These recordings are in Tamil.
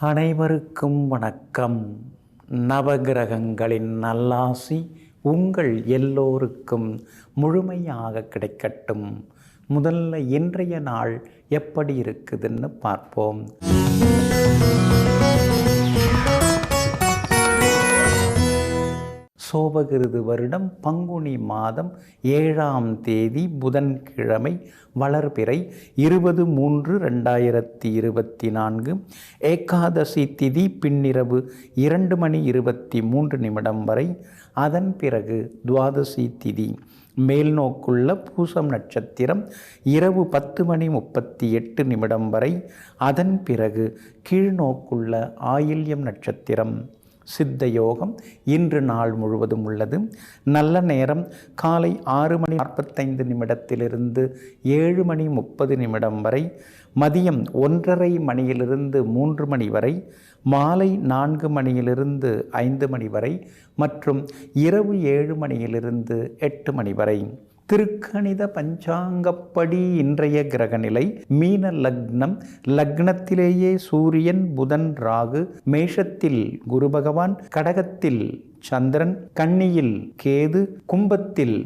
அனைவருக்கும் வணக்கம். நவகிரகங்களின் நல்லாசி உங்கள் எல்லோருக்கும் முழுமையாக கிடைக்கட்டும். முதல்ல இன்றைய நாள் எப்படி இருக்குதுன்னு பார்ப்போம். சோபகிருது வருடம் பங்குனி மாதம் 7ஆம் தேதி புதன்கிழமை, வளர்பிறை 20/3/2024, ஏகாதசி திதி பின்னிரவு 2:23 வரை. அதன் பிறகு துவாதசி திதி மேல்நோக்குள்ள பூசம் நட்சத்திரம் இரவு 10:38 வரை. அதன் பிறகு கீழ்நோக்குள்ள ஆயில்யம் நட்சத்திரம். சித்த யோகம் இன்று நாள் முழுவதும் உள்ளது. நல்ல நேரம் காலை 6:45 7:30 வரை. மதியம் 1:30 3 வரை. மாலை 4 5 வரை மற்றும் இரவு 7 8 வரை. திருக்கணித பஞ்சாங்கப்படி இன்றைய கிரகநிலை: மீன லக்னம். லக்னத்திலேயே சூரியன், புதன், ராகு. மேஷத்தில் குரு பகவான், கடகத்தில் சந்திரன், கன்னியில் கேது, கும்பத்தில்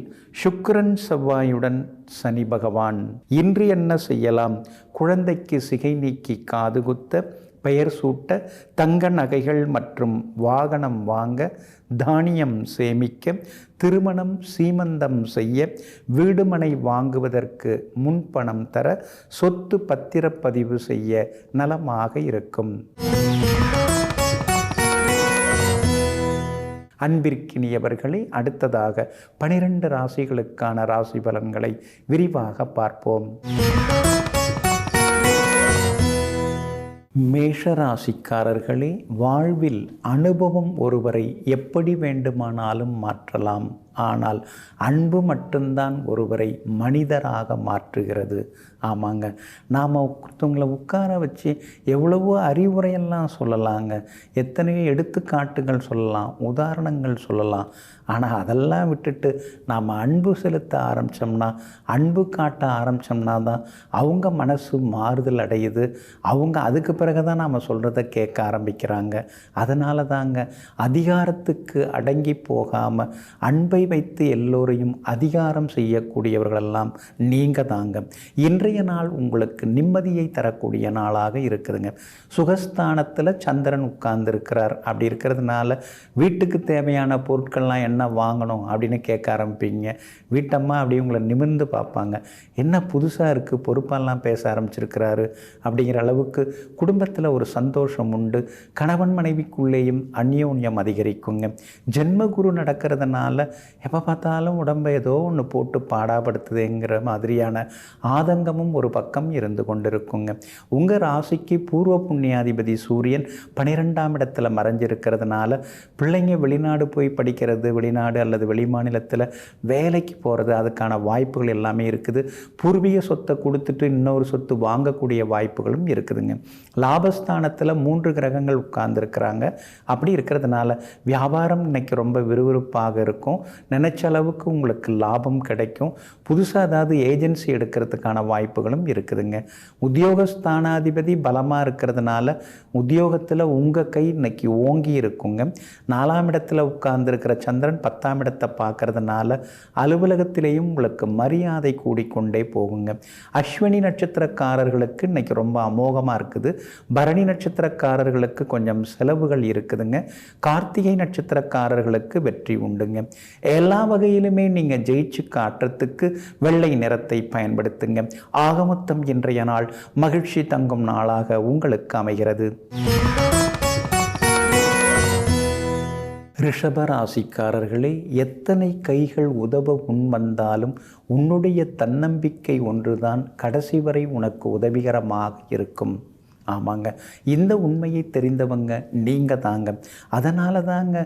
சுக்கிரன், செவ்வாயுடன் சனி பகவான். இன்று என்ன செய்யலாம்? குழந்தைக்கு சிகை நீக்கி காது குத்த, பெயர் சூட்ட, தங்க நகைகள் மற்றும் வாகனம் வாங்க, தானியம் சேமிக்க, திருமணம் சீமந்தம் செய்ய, வீடுமனை வாங்குவதற்கு முன்பணம் தர, சொத்து பத்திரப்பதிவு செய்ய நலமாக இருக்கும். அன்பிற்கினியவர்களே, அடுத்ததாக 12 ராசிகளுக்கான ராசி பலன்களை விரிவாக பார்ப்போம். மேஷ ராசிக்காரர்களே, வாழ்வில் அனுபவம் ஒருவரை எப்படி வேண்டுமானாலும் மாற்றலாம். ஆனால் அன்பு மட்டும்தான் ஒருவரை மனிதராக மாற்றுகிறது. ஆமாங்க, நாம் ஒருத்தவங்களை உட்கார வச்சு எவ்வளவோ அறிவுரையெல்லாம் சொல்லலாங்க, எத்தனையோ எடுத்துக்காட்டுகள் சொல்லலாம், உதாரணங்கள் சொல்லலாம். ஆனால் அதெல்லாம் விட்டுட்டு நாம் அன்பு செலுத்த ஆரம்பித்தோம்னா, அன்பு காட்ட ஆரம்பித்தோம்னா தான் அவங்க மனசு மாறுதல் அடையுது. அவங்க அதுக்கு பிறகு தான் நாம் சொல்கிறத கேட்க ஆரம்பிக்கிறாங்க. அதனால தாங்க அதிகாரத்துக்கு அடங்கி போகாமல் அன்பை வைத்து எல்லோரையும் அதிகாரம் செய்யக்கூடியவர்களெல்லாம் நீங்கள் தாங்க. இன்றைய நாள் உங்களுக்கு நிம்மதியை தரக்கூடிய நாளாக இருக்குதுங்க. சுகஸ்தானத்தில் சந்திரன் உட்கார்ந்துருக்கிறார். அப்படி இருக்கிறதுனால வீட்டுக்கு தேவையான பொருட்கள்லாம் என்ன வாங்கணும் அப்படின்னு கேட்க ஆரம்பிப்பீங்க. வீட்டம்மா அப்படி உங்களை நிமிர்ந்து பார்ப்பாங்க. என்ன புதுசாக இருக்குது, பொறுப்பெல்லாம் பேச ஆரம்பிச்சிருக்கிறாரு அப்படிங்கிற அளவுக்கு குடும்பத்தில் ஒரு சந்தோஷம் உண்டு. கணவன் மனைவிக்குள்ளேயும் அந்யோன்யம் அதிகரிக்குங்க. ஜென்மகுரு நடக்கிறதுனால எப்போ பார்த்தாலும் உடம்பை ஏதோ ஒன்று போட்டு பாடாப்படுத்துதுங்கிற மாதிரியான ஆதங்கமும் ஒரு பக்கம் இருந்து கொண்டிருக்குங்க. உங்கள் ராசிக்கு பூர்வ புண்ணியாதிபதி சூரியன் 12ஆம் இடத்துல மறைஞ்சிருக்கிறதுனால பிள்ளைங்க வெளிநாடு போய் படிக்கிறது, வெளிநாடு அல்லது வெளிமாநிலத்தில் வேலைக்கு போகிறது, அதுக்கான வாய்ப்புகள் எல்லாமே இருக்குது. பூர்வீக சொத்தை கொடுத்துட்டு இன்னொரு சொத்து வாங்கக்கூடிய வாய்ப்புகளும் இருக்குதுங்க. லாபஸ்தானத்தில் 3 கிரகங்கள் உட்கார்ந்துருக்கிறாங்க. அப்படி இருக்கிறதுனால வியாபாரம் இன்னைக்கு ரொம்ப விறுவிறுப்பாக இருக்கும். நினைச்ச அளவுக்கு உங்களுக்கு லாபம் கிடைக்கும். புதுசாக ஏதாவது ஏஜென்சி எடுக்கிறதுக்கான வாய்ப்புகளும் இருக்குதுங்க. உத்தியோகஸ்தானாதிபதி பலமாக இருக்கிறதுனால உத்தியோகத்தில் உங்கள் கை இன்னைக்கு ஓங்கி இருக்குங்க. 4ஆம் இடத்துல உட்கார்ந்துருக்கிற சந்திரன் 10ஆம் இடத்தை பார்க்கறதுனால அலுவலகத்திலேயும் உங்களுக்கு மரியாதை கூடிக்கொண்டே போகுங்க. அஸ்வினி நட்சத்திரக்காரர்களுக்கு இன்னைக்கு ரொம்ப அமோகமாக இருக்குது. பரணி நட்சத்திரக்காரர்களுக்கு கொஞ்சம் செலவுகள் இருக்குதுங்க. கார்த்திகை நட்சத்திரக்காரர்களுக்கு வெற்றி உண்டுங்க. எல்லா வகையிலுமே நீங்கள் ஜெயிச்சு காட்டுறதுக்கு வெள்ளை நிறத்தை பயன்படுத்துங்க. ஆகமொத்தம் இன்றைய நாள் மகிழ்ச்சி தங்கும் நாளாக உங்களுக்கு அமைகிறது. ரிஷப ராசிக்காரர்களே, எத்தனை கைகள் உதவ முன் வந்தாலும் உன்னுடைய தன்னம்பிக்கை ஒன்றுதான் கடைசி வரை உனக்கு உதவிகரமாக இருக்கும். ஆமாங்க, இந்த உண்மையை தெரிந்தவங்க நீங்கள் தாங்க. அதனால தாங்க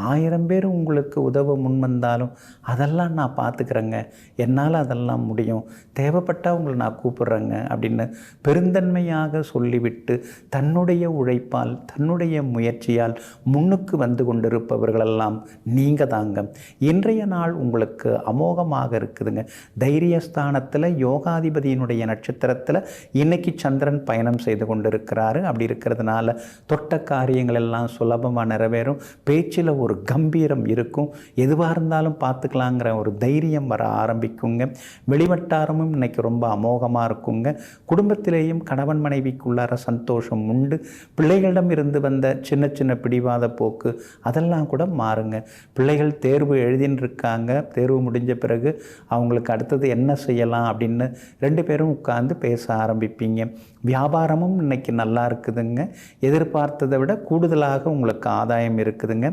1000 பேர் உங்களுக்கு உதவ முன் வந்தாலும் அதெல்லாம் நான் பார்த்துக்கிறேங்க, என்னால் அதெல்லாம் முடியும், தேவைப்பட்டால் உங்களை நான் கூப்பிட்றேங்க அப்படின்னு பெருந்தன்மையாக சொல்லிவிட்டு தன்னுடைய உழைப்பால் தன்னுடைய முயற்சியால் முன்னுக்கு வந்து கொண்டிருப்பவர்களெல்லாம் நீங்கள் தாங்க. இன்றைய நாள் உங்களுக்கு அமோகமாக இருக்குதுங்க. தைரியஸ்தானத்தில் யோகாதிபதியினுடைய நட்சத்திரத்தில் இன்னைக்கு சந்திரன் பயணம் செய்து கொண்டு கொண்டிருக்கிறாரு. அப்படி இருக்கிறதுனால தொட்ட காரியங்கள் எல்லாம் சுலபமாக நிறைவேறும். பேச்சில் ஒரு கம்பீரம் இருக்கும். எதுவாக இருந்தாலும் பார்த்துக்கலாங்கிற ஒரு தைரியம் வர ஆரம்பிக்குங்க. வெளிவட்டாரமும் இன்னைக்கு ரொம்ப அமோகமாக இருக்குங்க. குடும்பத்திலேயும் கணவன் மனைவிக்குள்ளார சந்தோஷம் உண்டு. பிள்ளைகளிடம் இருந்து வந்த சின்ன சின்ன பிடிவாத போக்கு அதெல்லாம் கூட மாறுங்க. பிள்ளைகள் தேர்வு எழுதின்னு இருக்காங்க. தேர்வு முடிஞ்ச பிறகு அவங்களுக்கு அடுத்தது என்ன செய்யலாம் அப்படின்னு 2 பேரும் உட்கார்ந்து பேச ஆரம்பிப்பீங்க. வியாபாரமும் இன்னைக்கு நல்லா இருக்குதுங்க. எதிர்பார்த்ததை விட கூடுதலாக உங்களுக்கு ஆதாயம் இருக்குதுங்க.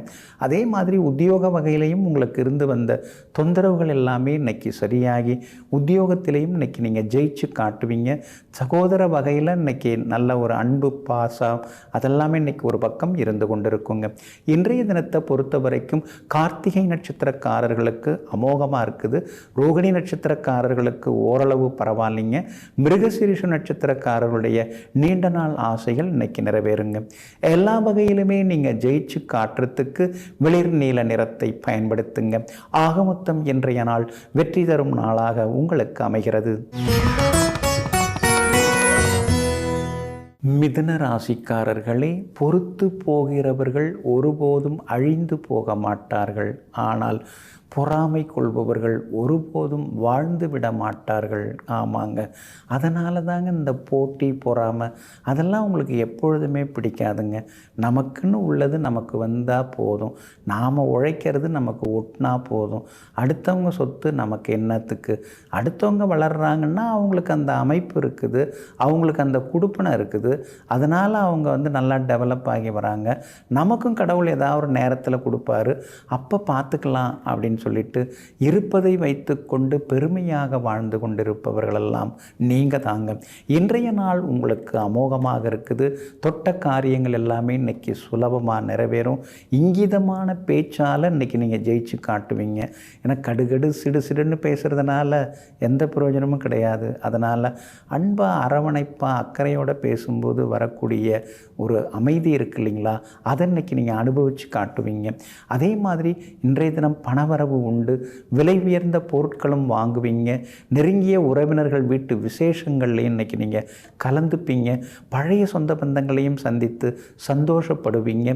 அதே மாதிரி உத்தியோக வகையிலையும் உங்களுக்கு இருந்து வந்த தொந்தரவுகள் எல்லாமே இன்னைக்கு சரியாகி உத்தியோகத்திலையும் இன்னைக்கு நீங்கள் ஜெயிச்சு காட்டுவீங்க. சகோதர வகையில் இன்னைக்கு நல்ல ஒரு அன்பு பாசம் அதெல்லாமே இன்னைக்கு ஒரு பக்கம் இருந்து கொண்டு இருக்குங்க. இன்றைய தினத்தை பொறுத்த வரைக்கும் கார்த்திகை நட்சத்திரக்காரர்களுக்கு அமோகமாக இருக்குது. ரோகிணி நட்சத்திரக்காரர்களுக்கு ஓரளவு பரவாயில்லைங்க. மிருகசீரிஷ நட்சத்திரக்காரர்களுடைய நீண்ட நாள் ஆசைகள் இன்னைக்கு நிறைவேறுங்க. எல்லா வகையிலுமே நீங்கள் ஜெயிச்சு காட்டுறதுக்கு வெளிர் நீல நிறத்தை பயன்படுத்துங்க. ஆக மொத்தம் இன்றைய நாள் வெற்றி தரும் நாளாக உங்களுக்கு அமைகிறது. மிதுன ராசிக்காரர்களே, பொறுத்து போகிறவர்கள் ஒருபோதும் அழிந்து போக மாட்டார்கள். ஆனால் பொறாமை கொள்பவர்கள் ஒருபோதும் வாழ்ந்து விட மாட்டார்கள். ஆமாங்க, அதனால தாங்க இந்த போட்டி பொறாமை அதெல்லாம் உங்களுக்கு எப்பொழுதுமே பிடிக்காதுங்க. நமக்குன்னு உள்ளது நமக்கு வந்தால் போதும். நாம் உழைக்கிறது நமக்கு ஒட்டினா போதும். அடுத்தவங்க சொத்து நமக்கு என்னத்துக்கு? அடுத்தவங்க வளர்கிறாங்கன்னா அவங்களுக்கு அந்த அமைப்பு இருக்குது, அவங்களுக்கு அந்த குடுப்பனை இருக்குது. அதனால் அவங்க நல்லா டெவலப் ஆகி வராங்க. நமக்கும் கடவுள் ஏதாவது ஒரு நேரத்தில் கொடுப்பாரு, அப்போ பார்த்துக்கலாம் அப்படின்னு சொல்லிட்டு இருப்பதை வைத்து கொண்டு பெருமையாக வாழ்ந்து கொண்டிருப்பவர்களெல்லாம் நீங்கள் தாங்க. இன்றைய நாள் உங்களுக்கு அமோகமாக இருக்குது. தொட்ட காரியங்கள் எல்லாமே இன்னைக்கு சுலபமாக நிறைவேறும். இங்கிதமான பேச்சால் இன்னைக்கு நீங்கள் ஜெயிச்சு காட்டுவீங்க. ஏன்னா கடுகடு சிடு சிடுன்னு பேசுகிறதுனால எந்த பிரயோஜனமும் கிடையாது. அதனால் அன்பாக அரவணைப்பாக அக்கறையோடு பேசும்போது வரக்கூடிய ஒரு அமைதி இருக்கு இல்லைங்களா, அதை இன்னைக்கு நீங்கள் அனுபவித்து காட்டுவீங்க. அதே மாதிரி இன்றைய தினம் பணவரவு உண்டு. விலை உயர்ந்த பொருட்களும் வாங்குவீங்க. நெருங்கிய உறவினர்கள் வீட்டு விசேஷங்கள்லையும் இன்னைக்கு நீங்கள் கலந்துப்பீங்க. பழைய சொந்த பந்தங்களையும் சந்தித்து சந்தோஷப்படுவீங்க.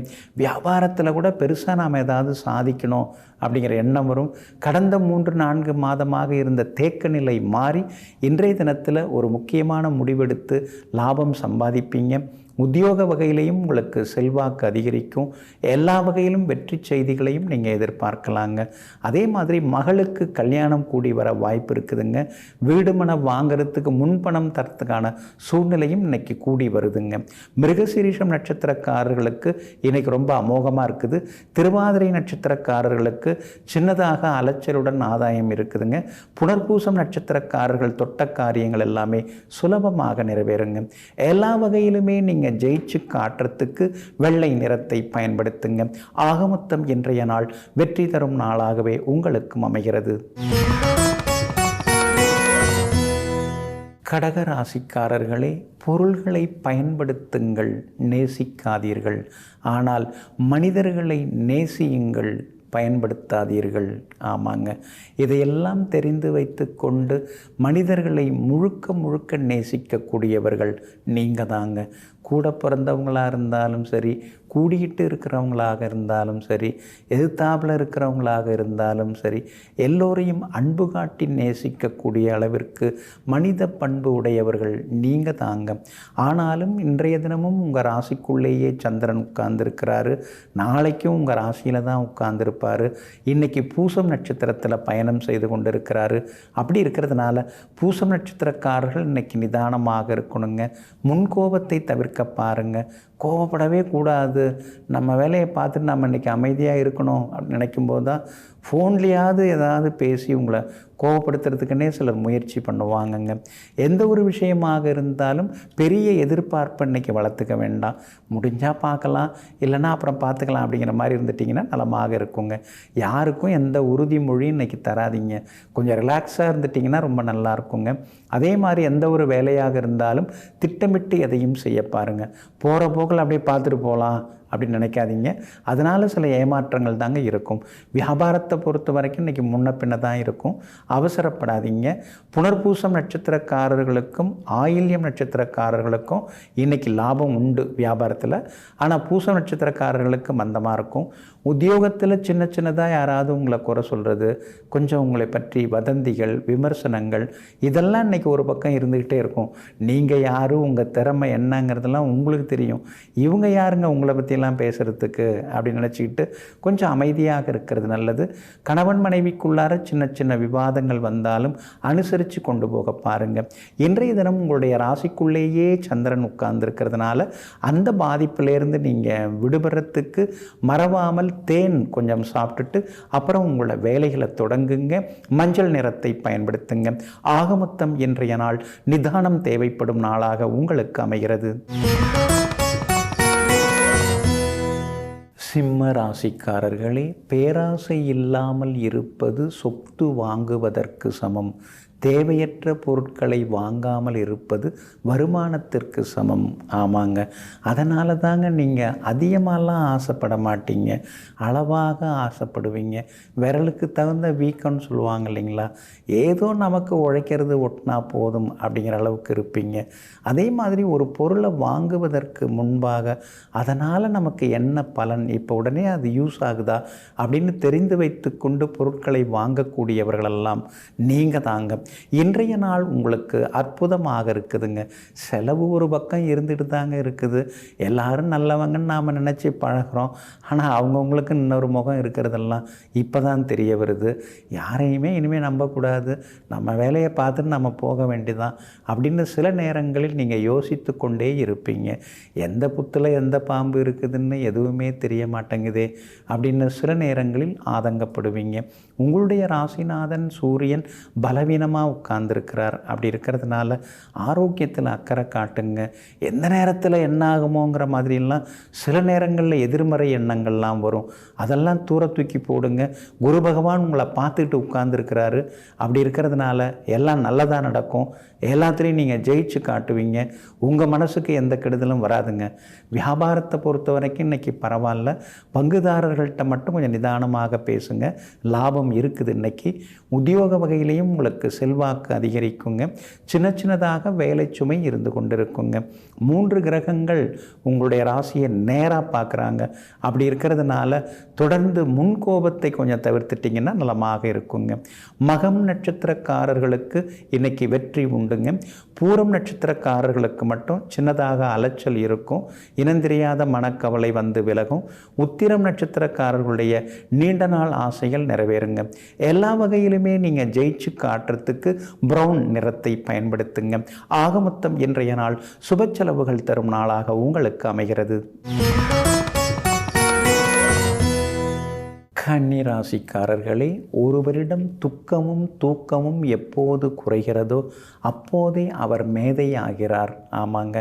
வியாபாரத்தில் கூட பெருசாக நாம் ஏதாவது சாதிக்கணும் அப்படிங்கிற எண்ணம் வரும். கடந்த 3-4 மாதமாக இருந்த தேக்க நிலை மாறி இன்றைய தினத்தில் ஒரு முக்கியமான முடிவெடுத்து லாபம் சம்பாதிப்பீங்க. உத்தியோக வகையிலையும் உங்களுக்கு செல்வாக்கு அதிகரிக்கும். எல்லா வகையிலும் வெற்றி செய்திகளையும் நீங்கள் எதிர்பார்க்கலாங்க. அதே மாதிரி மகளுக்கு கல்யாணம் கூடி வர வாய்ப்பு இருக்குதுங்க. வீடு மனை வாங்கிறதுக்கு முன்பணம் தரத்துக்கான சூழ்நிலையும் இன்னைக்கு கூடி வருதுங்க. மிருகசீரிஷம் நட்சத்திரக்காரர்களுக்கு இன்னைக்கு ரொம்ப அமோகமாக இருக்குது. திருவாதிரை நட்சத்திரக்காரர்களுக்கு சின்னதாக அலைச்சலுடன் ஆதாயம் இருக்குதுங்க. புனர்பூசம் நட்சத்திரக்காரர்கள் தொட்ட காரியங்கள் எல்லாமே சுலபமாக நிறைவேறுங்க. எல்லா வகையிலுமே நீங்கள் ஜெயிச்சு காட்டுறதுக்கு வெள்ளை நிறத்தை பயன்படுத்துங்க. ஆக மொத்தம் இன்றைய நாள் வெற்றி தரும் நாளாகவே உங்களுக்கும் அமைகிறது. கடக ராசிக்காரர்களே, பொருள்களை பயன்படுத்துங்கள், நேசிக்காதீர்கள். ஆனால் மனிதர்களை நேசியுங்கள், பயன்படுத்தாதீர்கள். ஆமாங்க, இதையெல்லாம் தெரிந்து வைத்து கொண்டு மனிதர்களை முழுக்க முழுக்க நேசிக்கக்கூடியவர்கள் நீங்கள் தாங்க. கூட பிறந்தவங்களாக இருந்தாலும் சரி, கூடிக்கிட்டு இருக்கிறவங்களாக இருந்தாலும் சரி, எதிர்த்தாப்பில் இருக்கிறவங்களாக இருந்தாலும் சரி, எல்லோரையும் அன்பு காட்டி நேசிக்கக்கூடிய அளவிற்கு மனித பண்பு உடையவர்கள் நீங்கள் தாங்க. ஆனாலும் இன்றைய தினமும் உங்கள் ராசிக்குள்ளேயே சந்திரன் உட்கார்ந்துருக்கிறாரு. நாளைக்கும் உங்கள் ராசியில் தான் உட்கார்ந்துருப்பார். இன்றைக்கி பூசம் நட்சத்திரத்தில் பயணம் செய்து கொண்டு இருக்கிறாரு. அப்படி இருக்கிறதுனால பூசம் நட்சத்திரக்காரர்கள் இன்றைக்கி நிதானமாக இருக்கணுங்க. முன்கோபத்தை தவிர்க்க பாருங்கள். கோபப்படவே கூடாது. நம்ம வேலையை பார்த்துட்டு நம்ம இன்றைக்கி அமைதியாக இருக்கணும் அப்படின்னு நினைக்கும்போது தான் ஃபோன்லேயாவது ஏதாவது பேசி உங்களை கோபப்படுத்துறதுக்குன்னே சிலர் முயற்சி பண்ணுவாங்கங்க. எந்த ஒரு விஷயமாக இருந்தாலும் பெரிய எதிர்பார்ப்பை இன்றைக்கி வளர்த்துக்க வேண்டாம். முடிஞ்சால் பார்க்கலாம், இல்லைன்னா அப்புறம் பார்த்துக்கலாம் அப்படிங்கிற மாதிரி இருந்துட்டிங்கன்னா நலமாக இருக்குங்க. யாருக்கும் எந்த உறுதிமொழியும் இன்றைக்கி தராதிங்க. கொஞ்சம் ரிலாக்ஸாக இருந்துட்டிங்கன்னா ரொம்ப நல்லா இருக்குங்க. அதே மாதிரி எந்த ஒரு வேலையாக இருந்தாலும் திட்டமிட்டு எதையும் செய்ய பாருங்கள். போகிற போக்கில் அப்படியே பார்த்துட்டு போகலாம் அப்படின்னு நினைக்காதீங்க. அதனால் சில ஏமாற்றங்கள் தாங்க இருக்கும். வியாபாரத்தை பொறுத்த வரைக்கும் இன்றைக்கி முன்ன பின்ன தான் இருக்கும். அவசரப்படாதீங்க. புனர்பூசம் நட்சத்திரக்காரர்களுக்கும் ஆயில்யம் நட்சத்திரக்காரர்களுக்கும் இன்றைக்கி லாபம் உண்டு வியாபாரத்தில். ஆனால் பூசம் நட்சத்திரக்காரர்களுக்கு மந்தமாக இருக்கும். உத்தியோகத்தில் சின்ன சின்னதாக யாராவது உங்களை குறை சொல்கிறது, கொஞ்சம் உங்களை பற்றி வதந்திகள், விமர்சனங்கள், இதெல்லாம் இன்றைக்கி ஒரு பக்கம் இருந்துக்கிட்டே இருக்கும். நீங்கள் யார், உங்கள் திறமை என்னங்கிறதெல்லாம் உங்களுக்கு தெரியும். இவங்க யாருங்க உங்களை பற்றியெல்லாம் பேசுகிறதுக்கு அப்படின்னு நினச்சிக்கிட்டு கொஞ்சம் அமைதியாக இருக்கிறது நல்லது. கணவன் மனைவிக்குள்ளார சின்ன சின்ன விவாதங்கள் வந்தாலும் அனுசரித்து கொண்டு போக பாருங்கள். இன்றைய தினம் உங்களுடைய ராசிக்குள்ளேயே சந்திரன் உட்கார்ந்துருக்கிறதுனால அந்த பாதிப்பிலேருந்து நீங்கள் விடுபடுறதுக்கு மறவாமல் தேன் கொஞ்சம் சாப்பிட்டுட்டு அப்புறம் உங்களோட வேலைகளை தொடங்குங்க. மஞ்சள் நிறத்தை பயன்படுத்துங்க. ஆகமொத்தம் இன்றைய நாள் நிதானம் தேவைப்படும் நாளாக உங்களுக்கு அமைகிறது. சிம்ம ராசிக்காரர்களே, பேராசை இல்லாமல் இருப்பது சொத்து வாங்குவதற்கு சமம். தேவையற்ற பொருட்களை வாங்காமல் இருப்பது வருமானத்திற்கு சமம். ஆமாங்க, அதனால தாங்க நீங்கள் அதிகமாகலாம் ஆசைப்பட மாட்டீங்க, அளவாக ஆசைப்படுவீங்க. விரலுக்கு தகுந்த வீக்கம்னு சொல்லுவாங்க இல்லைங்களா, ஏதோ நமக்கு உழைக்கிறது ஒட்டினா போதும் அப்படிங்கிற அளவுக்கு இருப்பீங்க. அதே மாதிரி ஒரு பொருளை வாங்குவதற்கு முன்பாக அதனால் நமக்கு என்ன பலன், இப்போ உடனே அது யூஸ் ஆகுதா அப்படின்னு தெரிந்து வைத்து கொண்டு பொருட்களை வாங்கக்கூடியவர்களெல்லாம் நீங்கள் தாங்க. இன்றைய நாள் உங்களுக்கு அற்புதமாக இருக்குதுங்க. செலவு ஒரு பக்கம் இருந்துட்டு தாங்க இருக்குது. எல்லாரும் நல்லவங்கன்னு நாம் நினச்சி பழகிறோம். ஆனால் அவங்கவுங்களுக்கு இன்னொரு முகம் இருக்கிறதெல்லாம் இப்போ தான் தெரிய வருது. யாரையுமே இனிமேல் நம்பக்கூடாது, நம்ம வேலையை பார்த்துட்டு நம்ம போக வேண்டியதான் அப்படின்னு சில நேரங்களில் நீங்கள் யோசித்து கொண்டே இருப்பீங்க. எந்த புத்தில் எந்த பாம்பு இருக்குதுன்னு எதுவுமே தெரிய மாட்டேங்குதே அப்படின்னு சில நேரங்களில் ஆதங்கப்படுவீங்க. உங்களுடைய ராசிநாதன் சூரியன் பலவீனமாக உட்கார்ந்துருக்கிறார். அப்படி இருக்கிறதுனால ஆரோக்கியத்தில் அக்கறை காட்டுங்க. எந்த நேரத்தில் என்ன ஆகுமோங்கிற மாதிரிலாம் சில நேரங்களில் எதிர்மறை எண்ணங்கள்லாம் வரும். அதெல்லாம் தூர தூக்கி போடுங்க. குரு பகவான் உங்களை பார்த்துட்டு உட்கார்ந்துருக்கிறாரு. அப்படி இருக்கிறதுனால எல்லாம் நல்லதாக நடக்கும். எல்லாத்துலேயும் நீங்கள் ஜெயிச்சு காட்டுவீங்க. உங்கள் மனசுக்கு எந்த கெடுதலும் வராதுங்க. வியாபாரத்தை பொறுத்த வரைக்கும் இன்றைக்கி பரவாயில்ல. பங்குதாரர்கள்ட்ட மட்டும் கொஞ்சம் நிதானமாக பேசுங்க. லாபம் இருக்குது இன்றைக்கி. உத்தியோக வகையிலையும் உங்களுக்கு செல்வாக்கு அதிகரிக்குங்க. சின்ன சின்னதாக வேலை சுமை இருந்து கொண்டிருக்குங்க. 3 கிரகங்கள் உங்களுடைய ராசியை நேராக பார்க்குறாங்க. அப்படி இருக்கிறதுனால தொடர்ந்து முன்கோபத்தை கொஞ்சம் தவிர்த்துட்டிங்கன்னா நலமாக இருக்குங்க. மகம் நட்சத்திரக்காரர்களுக்கு இன்றைக்கி வெற்றி உண்டுங்க. பூரம் நட்சத்திரக்காரர்களுக்கு மட்டும் சின்னதாக அலைச்சல் இருக்கும். இனந்தெரியாத மனக்கவலை வந்து விலகும். உத்திரம் நட்சத்திரக்காரர்களுடைய நீண்ட நாள் ஆசைகள் நிறைவேறுங்க. எல்லா வகையிலுமே நீங்கள் ஜெயிச்சு காட்டுறதுக்கு பிரவுன் நிறத்தை பயன்படுத்துங்க. ஆகமொத்தம் இன்றைய நாள் சுப செலவுகள் தரும் நாளாக உங்களுக்கு அமைகிறது. கன்னி ராசிக்காரர்களே, ஒருவரிடம் துக்கமும் தூக்கமும் எப்போது குறைகிறதோ அப்போதே அவர் மேதையாகிறார். ஆமாங்க,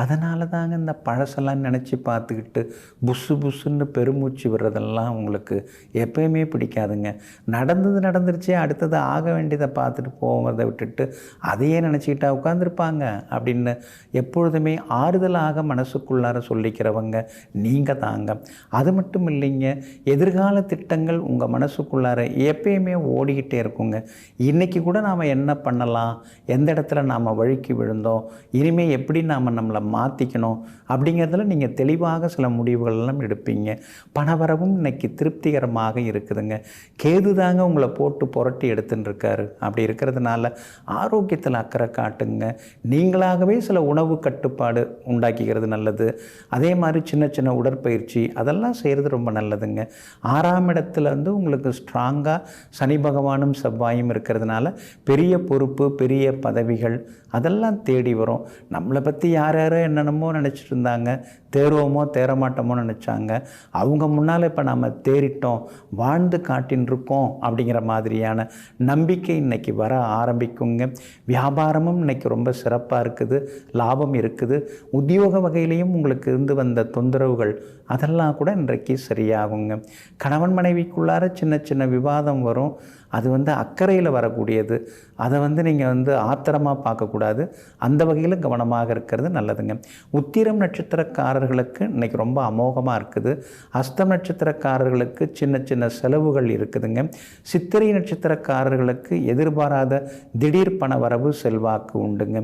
அதனால தாங்க இந்த பழசெல்லாம் நினச்சி பார்த்துக்கிட்டு புசு புசுன்னு பெருமூச்சு விடுறதெல்லாம் உங்களுக்கு எப்பயுமே பிடிக்காதுங்க. நடந்துருச்சே, அடுத்தது ஆக வேண்டியதை பார்த்துட்டு போகிறத விட்டுட்டு அதையே நினச்சிக்கிட்டா உட்காந்துருப்பாங்க அப்படின்னு எப்பொழுதுமே ஆறுதலாக மனசுக்குள்ளார சொல்லிக்கிறவங்க நீங்கள் தாங்க. அது மட்டும் இல்லைங்க, எதிர்கால திட்டங்கள் உங்கள் மனசுக்குள்ளார எப்பயுமே ஓடிக்கிட்டே இருக்குங்க. இன்றைக்கி கூட நாம் என்ன பண்ணலாம், எந்த இடத்துல நாம் வழுக்கி விழுந்தோம், இனிமேல் எப்படி நாம் நம்மளை மாற்றிக்கணும் அப்படிங்கிறதுல நீங்கள் தெளிவாக சில முடிவுகளெல்லாம் எடுப்பீங்க. பணவரவும் இன்றைக்கி திருப்திகரமாக இருக்குதுங்க. கேது தாங்க உங்களை போட்டு புரட்டி எடுத்துன்னு இருக்காரு. அப்படி இருக்கிறதுனால ஆரோக்கியத்தில் அக்கறை காட்டுங்க. நீங்களாகவே சில உணவு கட்டுப்பாடு உண்டாக்கிக்கிறது நல்லது. அதே மாதிரி சின்ன சின்ன உடற்பயிற்சி அதெல்லாம் செய்கிறது ரொம்ப நல்லதுங்க. 6ஆம் இடத்துல உங்களுக்கு ஸ்ட்ராங்காக சனி பகவானும் செவ்வாயும் இருக்கிறதுனால பெரிய பொறுப்பு, பெரிய பதவிகள் அதெல்லாம் தேடி வரும். நம்மளை பற்றி யார் யாரோ என்னென்னமோ நினச்சிட்டு இருந்தாங்க, தேர்வோமோ தேரமாட்டோமோ நினச்சாங்க. அவங்க முன்னால் இப்போ நம்ம தேறிட்டோம், வாழ்ந்து காட்டின்னு இருக்கோம் அப்படிங்கிற மாதிரியான நம்பிக்கை இன்றைக்கி வர ஆரம்பிக்குங்க. வியாபாரமும் இன்றைக்கி ரொம்ப சிறப்பாக இருக்குது, லாபம் இருக்குது. உத்தியோக வகையிலையும் உங்களுக்கு இருந்து வந்த தொந்தரவுகள் அதெல்லாம் கூட இன்றைக்கு சரியாகுங்க. கணவன் மனைவிக்குள்ளார சின்ன சின்ன விவாதம் வரும். அது அக்கறையில் வரக்கூடியது. அதை நீங்கள் ஆத்திரமாக பார்க்கக்கூடாது. அந்த வகையில் கவனமாக இருக்கிறது நல்லதுங்க. உத்திரம் நட்சத்திரக்காரர்களுக்கு இன்றைக்கி ரொம்ப அமோகமாக இருக்குது. அஸ்தம் நட்சத்திரக்காரர்களுக்கு சின்ன சின்ன செலவுகள் இருக்குதுங்க. சித்திரை நட்சத்திரக்காரர்களுக்கு எதிர்பாராத திடீர் பண வரவு செல்வாக்கு உண்டுங்க.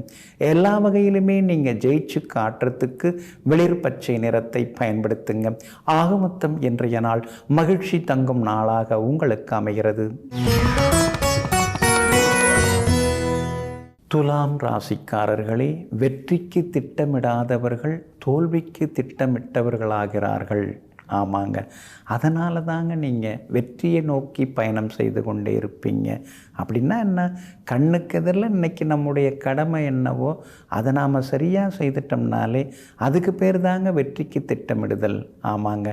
எல்லா வகையிலுமே நீங்கள் ஜெயிச்சு காட்டுறதுக்கு வெளிர் பச்சை நிறத்தை பயன்படுத்துங்க. ஆக மொத்தம் இன்றைய நாள் மகிழ்ச்சி தங்கும் நாளாக உங்களுக்கு அமைகிறது. துலாம் ராசிக்காரர்களே, வெற்றிக்கு திட்டமிடாதவர்கள் தோல்விக்கு திட்டமிட்டவர்களாகிறார்கள். ஆமாங்க, அதனால தாங்க நீங்கள் வெற்றியை நோக்கி பயணம் செய்து கொண்டே இருப்பீங்க. அப்படின்னா என்ன? கண்ணுக்கு எதிரில் இன்றைக்கி நம்முடைய கடமை என்னவோ அதை நாம் சரியாக செய்துட்டோம்னாலே அதுக்கு பேர் தாங்க வெற்றிக்கு திட்டமிடுதல். ஆமாங்க,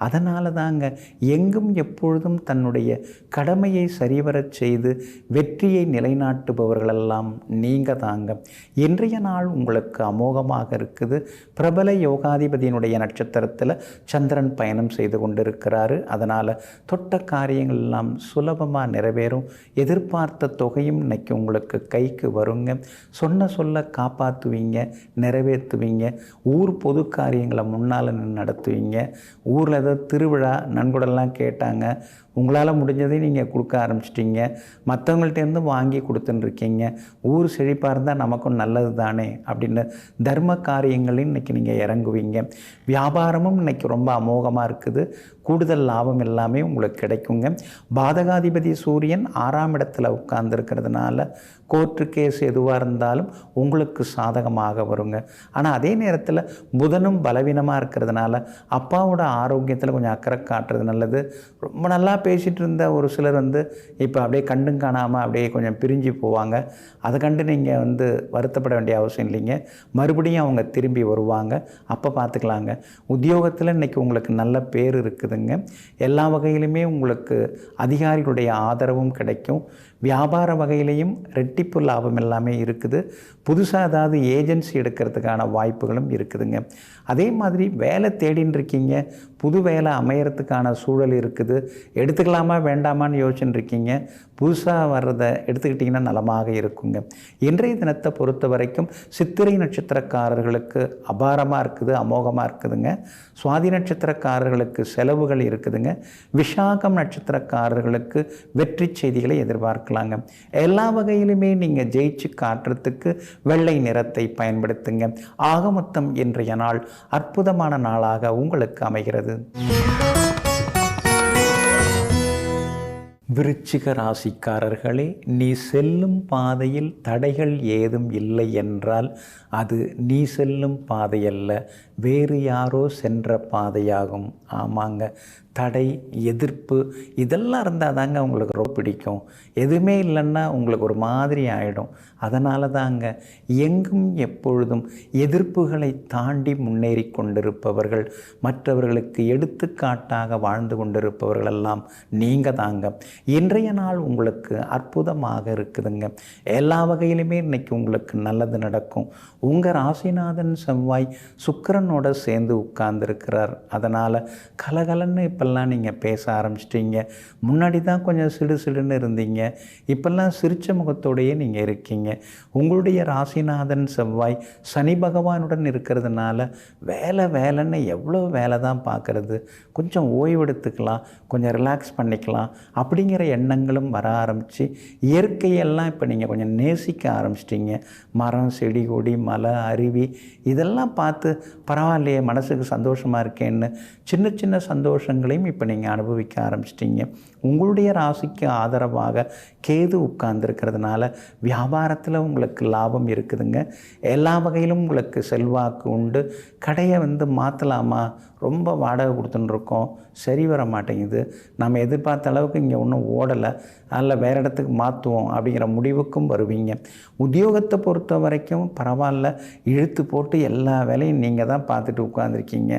அதனால தாங்க எங்கும் எப்பொழுதும் தன்னுடைய கடமையை சரிவரச் செய்து வெற்றியை நிலைநாட்டுபவர்களெல்லாம் நீங்கள் தாங்க. இன்றைய நாள் உங்களுக்கு அமோகமாக இருக்குது. பிரபல யோகாதிபதியினுடைய நட்சத்திரத்தில் சந்திரன் பயணம் செய்து கொண்டிருக்கிறாரு. அதனால் தொட்ட காரியங்கள் எல்லாம் சுலபமாக நிறைவேறும். எதிர்பார்த்த தொகையும் இன்னைக்கு உங்களுக்கு கைக்கு வருங்க. சொன்ன சொல்ல காப்பாற்றுவீங்க, நிறைவேற்றுவீங்க. ஊர் பொது காரியங்களை முன்னால் நின்று நடத்துவீங்க. ஊரில் ஏதோ திருவிழா நன்கொடெல்லாம் கேட்டாங்க, உங்களால் முடிஞ்சதை நீங்கள் கொடுக்க ஆரம்பிச்சிட்டிங்க. மற்றவங்கள்ட்டேருந்து வாங்கி கொடுத்துட்டுருக்கீங்க. ஊர் செழிப்பாக இருந்தால் நமக்கும் நல்லது தானே அப்படின்னு தர்ம காரியங்களையும் இன்றைக்கி நீங்கள் இறங்குவீங்க. வியாபாரமும் இன்றைக்கி ரொம்ப அமோகமாக இருக்குது. கூடுதல் லாபம் எல்லாமே உங்களுக்கு கிடைக்குங்க. பாதகாதிபதி சூரியன் 6ஆம் இடத்துல உட்கார்ந்துருக்கிறதுனால கோர்ட்டு கேஸ் எதுவாக இருந்தாலும் உங்களுக்கு சாதகமாக வருங்க. ஆனால் அதே நேரத்தில் புதனும் பலவீனமாக இருக்கிறதுனால அப்பாவோட ஆரோக்கியத்தில் கொஞ்சம் அக்கறை காட்டுறது நல்லது. ரொம்ப நல்லா பேசிகிட்டு இருந்த ஒரு சிலர் இப்போ அப்படியே கண்டும் காணாமல் அப்படியே கொஞ்சம் பிரிஞ்சு போவாங்க. அதை கண்டு நீங்கள் வருத்தப்பட வேண்டிய அவசியம் இல்லைங்க. மறுபடியும் அவங்க திரும்பி வருவாங்க. அப்போ பார்த்துக்கலாங்க. உத்தியோகத்தில் இன்றைக்கி உங்களுக்கு நல்ல பேர் இருக்குதுங்க. எல்லா வகையிலுமே உங்களுக்கு அதிகாரிகளுடைய ஆதரவும் கிடைக்கும். வியாபார வகையிலையும் ரெட்டிப்பு லாபம் எல்லாமே இருக்குது. புதுசாக ஏதாவது ஏஜென்சி எடுக்கிறதுக்கான வாய்ப்புகளும் இருக்குதுங்க. அதே மாதிரி வேலை தேடின்னு இருக்கீங்க, புது வேலை அமையறதுக்கான சூழல் இருக்குது. எடுத்துக்கலாமா வேண்டாமான்னு யோசிச்சுட்டு இருக்கீங்க, புதுசாக வர்றதை எடுத்துக்கிட்டிங்கன்னா நலமாக இருக்குங்க. இன்றைய தினத்தை பொறுத்த வரைக்கும் சித்திரை நட்சத்திரக்காரர்களுக்கு அபாரமாக இருக்குது, அமோகமாக இருக்குதுங்க. சுவாதி நட்சத்திரக்காரர்களுக்கு செலவுகள் இருக்குதுங்க. விசாகம் நட்சத்திரக்காரர்களுக்கு வெற்றி செய்திகளை எதிர்பார்க்கலாங்க. எல்லா வகையிலுமே நீங்கள் ஜெயிச்சு காட்டுறதுக்கு வெள்ளை நிறத்தை பயன்படுத்துங்க. ஆக மொத்தம் இன்றைய நாள் அற்புதமான நாளாக உங்களுக்கு அமைகிறது. விருச்சிக ராசிக்காரர்களே, நீ செல்லும் பாதையில் தடைகள் ஏதும் இல்லை என்றால் அது நீ செல்லும் பாதையல்ல, வேறு யாரோ சென்ற பாதையாகும். ஆமாங்க, தடை எதிர்ப்பு இதெல்லாம் இருந்தால் தாங்க உங்களுக்கு ரொம்ப பிடிக்கும். எதுவுமே இல்லைன்னா உங்களுக்கு ஒரு மாதிரி ஆகிடும். அதனால தாங்க எங்கும் எப்பொழுதும் எதிர்ப்புகளை தாண்டி முன்னேறி கொண்டிருப்பவர்கள், மற்றவர்களுக்கு எடுத்துக்காட்டாக வாழ்ந்து கொண்டிருப்பவர்களெல்லாம் நீங்கள் தாங்க. இன்றைய நாள் உங்களுக்கு அற்புதமாக இருக்குதுங்க. எல்லா வகையிலுமே இன்றைக்கி உங்களுக்கு நல்லது நடக்கும். உங்கள் ராசிநாதன் செவ்வாய் சுக்கிரனோட சேர்ந்து உட்கார்ந்துருக்கிறார். அதனால் கலகலன்னு இப்போல்லாம் நீங்கள் பேச ஆரம்பிச்சிட்டிங்க. முன்னாடி தான் கொஞ்சம் சிடு சிடுன்னு இருந்தீங்க, இப்போல்லாம் சிரிச்ச முகத்தோடையே நீங்கள் இருக்கீங்க. உங்களுடைய ராசிநாதன் செவ்வாய் சனி பகவானுடன் இருக்கிறதுனால வேலைன்னு எவ்வளோ வேலை தான் பார்க்குறது, கொஞ்சம் ஓய்வெடுத்துக்கலாம், கொஞ்சம் ரிலாக்ஸ் பண்ணிக்கலாம் அப்படிங்கிற எண்ணங்களும் வர ஆரம்பித்து இயற்கையெல்லாம் இப்போ நீங்கள் கொஞ்சம் நேசிக்க ஆரம்பிச்சிட்டிங்க. மரம், செடி, கொடி, மலை, அருவி இதெல்லாம் பார்த்து பரவாயில்லையே, மனசுக்கு சந்தோஷமாக இருக்கேன்னு சின்ன சின்ன சந்தோஷங்களையும் இப்போ நீங்கள் அனுபவிக்க ஆரம்பிச்சிட்டிங்க. உங்களுடைய ராசிக்கு ஆதரவாக கேது உட்கார்ந்துருக்கிறதுனால வியாபாரத்தில் உங்களுக்கு லாபம் இருக்குதுங்க. எல்லா வகையிலும் உங்களுக்கு செல்வாக்கு உண்டு. கடையை மாற்றலாமா, ரொம்ப வாடகை கொடுத்துட்டுருக்கோம், சரி வர மாட்டேங்குது, நம்ம எதிர்பார்த்த அளவுக்கு இங்கே ஒன்றும் ஓடலை, அதில் வேறு இடத்துக்கு மாற்றுவோம் அப்படிங்கிற முடிவுக்கும் வருவீங்க. உத்தியோகத்தை பொறுத்த வரைக்கும் பரவாயில்ல, இழுத்து போட்டு எல்லா வேலையும் நீங்கள் தான் பார்த்துட்டு உட்காந்துருக்கீங்க.